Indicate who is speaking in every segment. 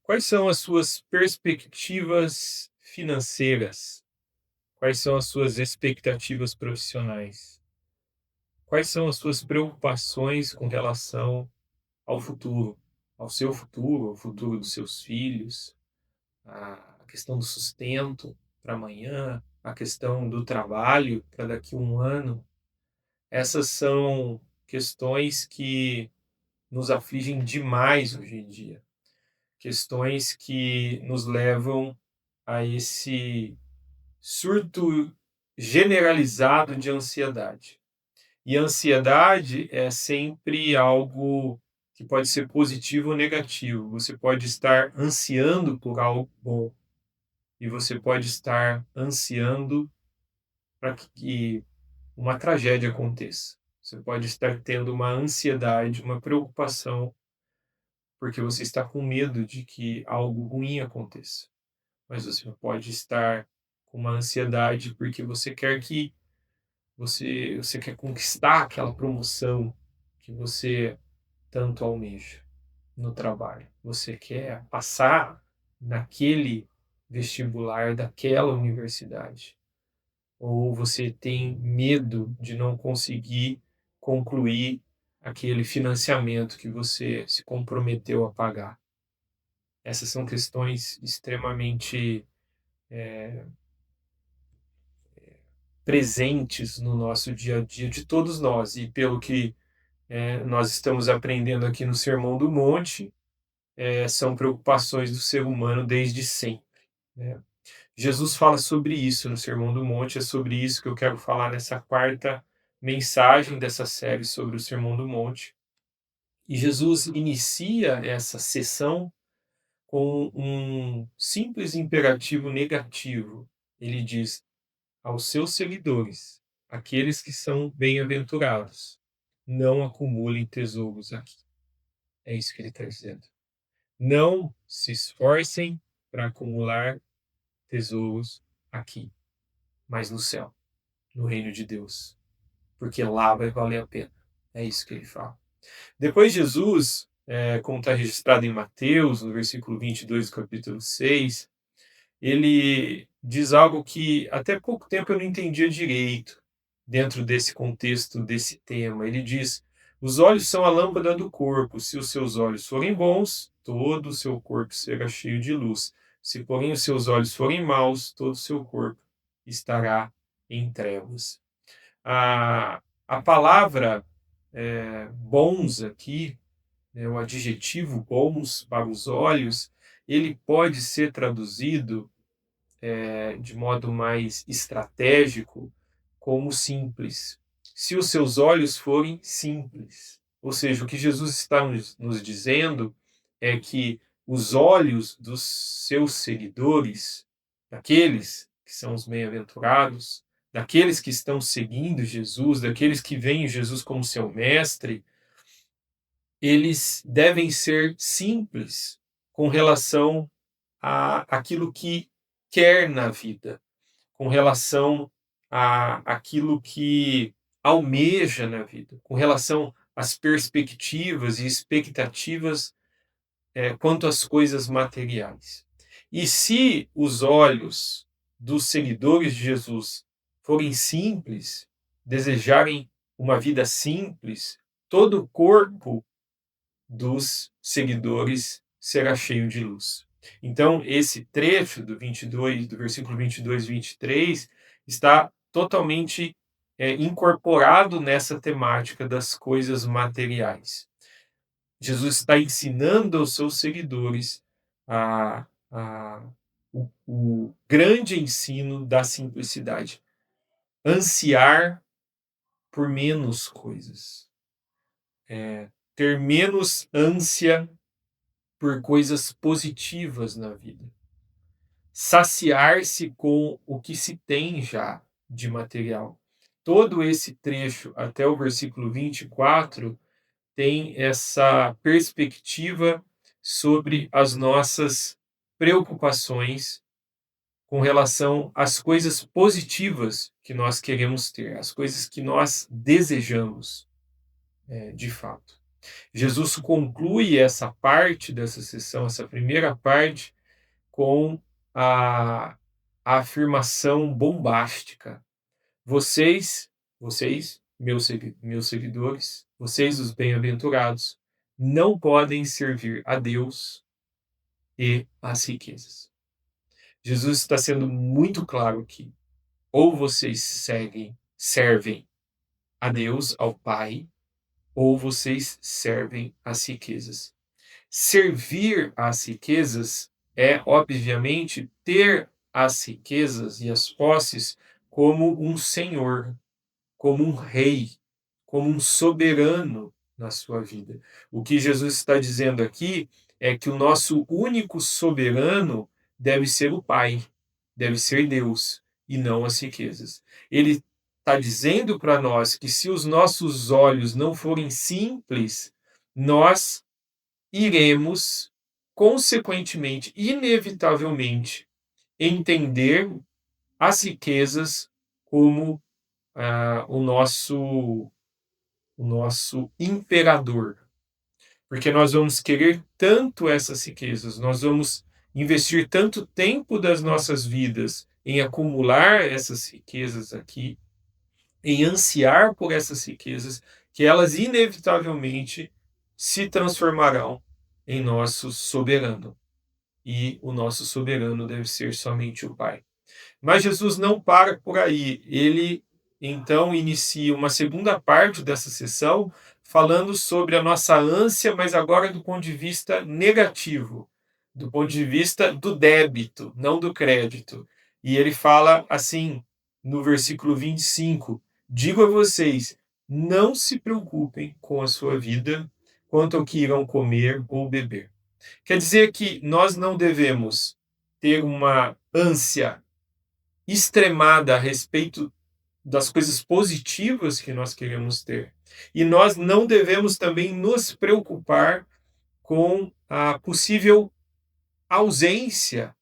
Speaker 1: Quais são as suas perspectivas financeiras? Quais são as suas expectativas profissionais? Quais são as suas preocupações com relação ao futuro, ao seu futuro, ao futuro dos seus filhos, a questão do sustento para amanhã, a questão do trabalho para daqui a um ano? Essas são questões que nos afligem demais hoje em dia. Questões que nos levam a esse surto generalizado de ansiedade. E a ansiedade é sempre algo que pode ser positivo ou negativo. Você pode estar ansiando por algo bom e você pode estar ansiando para que uma tragédia aconteça. Você pode estar tendo uma ansiedade, uma preocupação, porque você está com medo de que algo ruim aconteça. Mas você pode estar com uma ansiedade porque você quer conquistar aquela promoção que você tanto almeja no trabalho. Você quer passar naquele vestibular daquela universidade. Ou você tem medo de não conseguir concluir aquele financiamento que você se comprometeu a pagar. Essas são questões extremamente presentes no nosso dia a dia de todos nós. E pelo que nós estamos aprendendo aqui no Sermão do Monte, são preocupações do ser humano desde sempre, né? Jesus fala sobre isso no Sermão do Monte, é sobre isso que eu quero falar nessa quarta mensagem dessa série sobre o Sermão do Monte. E Jesus inicia essa sessão com um simples imperativo negativo. Ele diz aos seus seguidores, aqueles que são bem-aventurados, não acumulem tesouros aqui. É isso que ele está dizendo. Não se esforcem para acumular tesouros aqui, mas no céu, no reino de Deus, porque lá vai valer a pena. É isso que ele fala. Depois Jesus, como está registrado em Mateus, no versículo 22 do capítulo 6, ele diz algo que até pouco tempo eu não entendia direito dentro desse contexto, desse tema. Ele diz: os olhos são a lâmpada do corpo. Se os seus olhos forem bons, todo o seu corpo será cheio de luz. Se, porém, os seus olhos forem maus, todo o seu corpo estará em trevas. A palavra bons aqui, né, o adjetivo bons para os olhos, ele pode ser traduzido de modo mais estratégico como simples. Se os seus olhos forem simples. Ou seja, o que Jesus está nos dizendo é que os olhos dos seus seguidores, daqueles que são os bem-aventurados, daqueles que estão seguindo Jesus, daqueles que veem Jesus como seu mestre, eles devem ser simples com relação a aquilo que quer na vida, com relação a aquilo que almeja na vida, com relação às perspectivas e expectativas quanto às coisas materiais. E se os olhos dos seguidores de Jesus forem simples, desejarem uma vida simples, todo o corpo dos seguidores será cheio de luz. Então, esse trecho do 22, do versículo 22 e 23, está totalmente incorporado nessa temática das coisas materiais. Jesus está ensinando aos seus seguidores o grande ensino da simplicidade. Ansiar por menos coisas. Ter menos ânsia por coisas positivas na vida. Saciar-se com o que se tem já de material. Todo esse trecho, até o versículo 24, tem essa perspectiva sobre as nossas preocupações com relação às coisas positivas que nós queremos ter, as coisas que nós desejamos, de fato. Jesus conclui essa parte dessa sessão, essa primeira parte, com a, a afirmação bombástica: vocês, vocês, meus seguidores, vocês, os bem-aventurados, não podem servir a Deus e às riquezas. Jesus está sendo muito claro aqui. Ou vocês servem a Deus, ao Pai, ou vocês servem às riquezas. Servir às riquezas é, obviamente, ter as riquezas e as posses como um senhor, como um rei, como um soberano na sua vida. O que Jesus está dizendo aqui é que o nosso único soberano deve ser o Pai, deve ser Deus, e não as riquezas. Ele está dizendo para nós que se os nossos olhos não forem simples, nós iremos, consequentemente, inevitavelmente, entender as riquezas como o nosso imperador, porque nós vamos querer tanto essas riquezas, nós vamos investir tanto tempo das nossas vidas em acumular essas riquezas aqui, em ansiar por essas riquezas, que elas inevitavelmente se transformarão em nosso soberano. E o nosso soberano deve ser somente o Pai. Mas Jesus não para por aí. Ele então inicia uma segunda parte dessa sessão falando sobre a nossa ânsia, mas agora do ponto de vista negativo, do ponto de vista do débito, não do crédito. E ele fala assim no versículo 25: digo a vocês, não se preocupem com a sua vida, quanto ao que irão comer ou beber. Quer dizer que nós não devemos ter uma ânsia extremada a respeito das coisas positivas que nós queremos ter. E nós não devemos também nos preocupar com a possível ausência,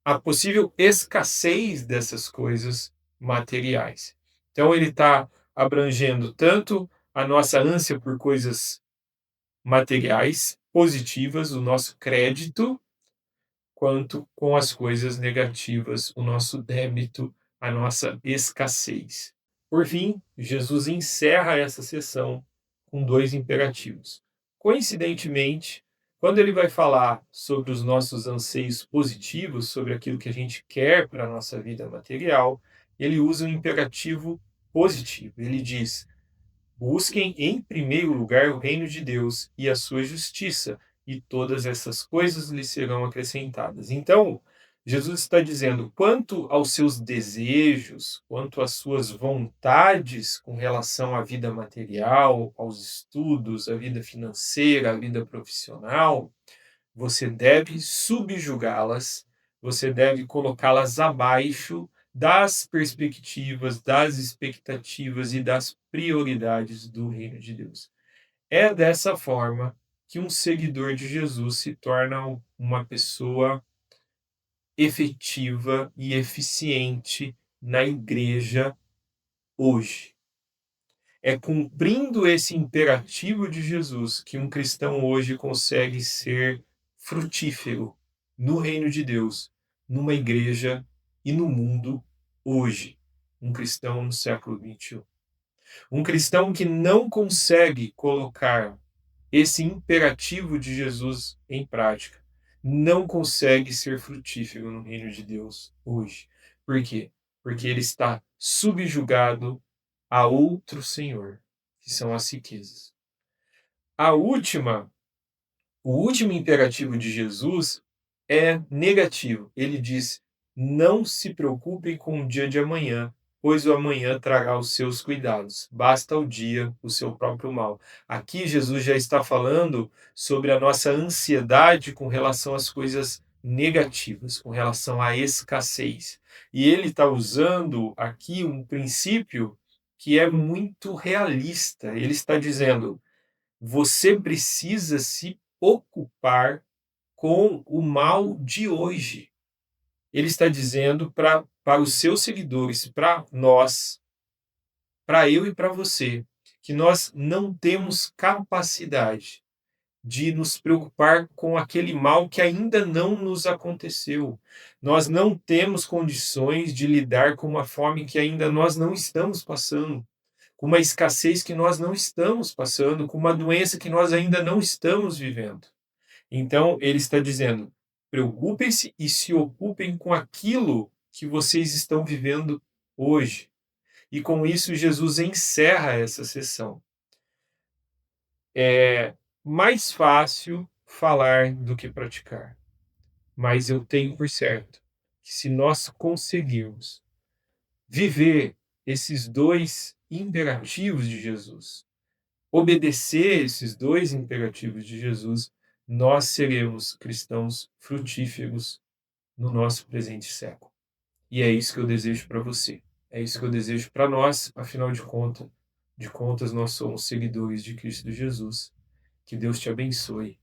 Speaker 1: a possível escassez dessas coisas materiais. Então, ele está abrangendo tanto a nossa ânsia por coisas materiais positivas, o nosso crédito, quanto com as coisas negativas, o nosso débito, a nossa escassez. Por fim, Jesus encerra essa sessão com dois imperativos. Coincidentemente, quando ele vai falar sobre os nossos anseios positivos, sobre aquilo que a gente quer para a nossa vida material, ele usa um imperativo positivo. Ele diz: busquem em primeiro lugar o reino de Deus e a sua justiça, e todas essas coisas lhe serão acrescentadas. Então, Jesus está dizendo, quanto aos seus desejos, quanto às suas vontades com relação à vida material, aos estudos, à vida financeira, à vida profissional, você deve subjugá-las, você deve colocá-las abaixo das perspectivas, das expectativas e das prioridades do reino de Deus. É dessa forma que um seguidor de Jesus se torna uma pessoa efetiva e eficiente na igreja hoje. É cumprindo esse imperativo de Jesus que um cristão hoje consegue ser frutífero no reino de Deus, numa igreja e no mundo hoje. Um cristão no século XXI. Um cristão que não consegue colocar esse imperativo de Jesus em prática, não consegue ser frutífero no reino de Deus hoje. Por quê? Porque ele está subjugado a outro senhor, que são as riquezas. A última, o último imperativo de Jesus é negativo. Ele diz: não se preocupem com o dia de amanhã, pois o amanhã trará os seus cuidados. Basta o dia o seu próprio mal. Aqui Jesus já está falando sobre a nossa ansiedade com relação às coisas negativas, com relação à escassez. E ele está usando aqui um princípio que é muito realista. Ele está dizendo: você precisa se ocupar com o mal de hoje. Ele está dizendo para os seus seguidores, para nós, para eu e para você, que nós não temos capacidade de nos preocupar com aquele mal que ainda não nos aconteceu. Nós não temos condições de lidar com uma fome que ainda nós não estamos passando, com uma escassez que nós não estamos passando, com uma doença que nós ainda não estamos vivendo. Então, ele está dizendo: preocupem-se e se ocupem com aquilo que vocês estão vivendo hoje. E com isso, Jesus encerra essa sessão. É mais fácil falar do que praticar, mas eu tenho por certo que se nós conseguirmos viver esses dois imperativos de Jesus, obedecer esses dois imperativos de Jesus, nós seremos cristãos frutíferos no nosso presente século. E é isso que eu desejo para você. É isso que eu desejo para nós, afinal de contas, nós somos seguidores de Cristo Jesus. Que Deus te abençoe.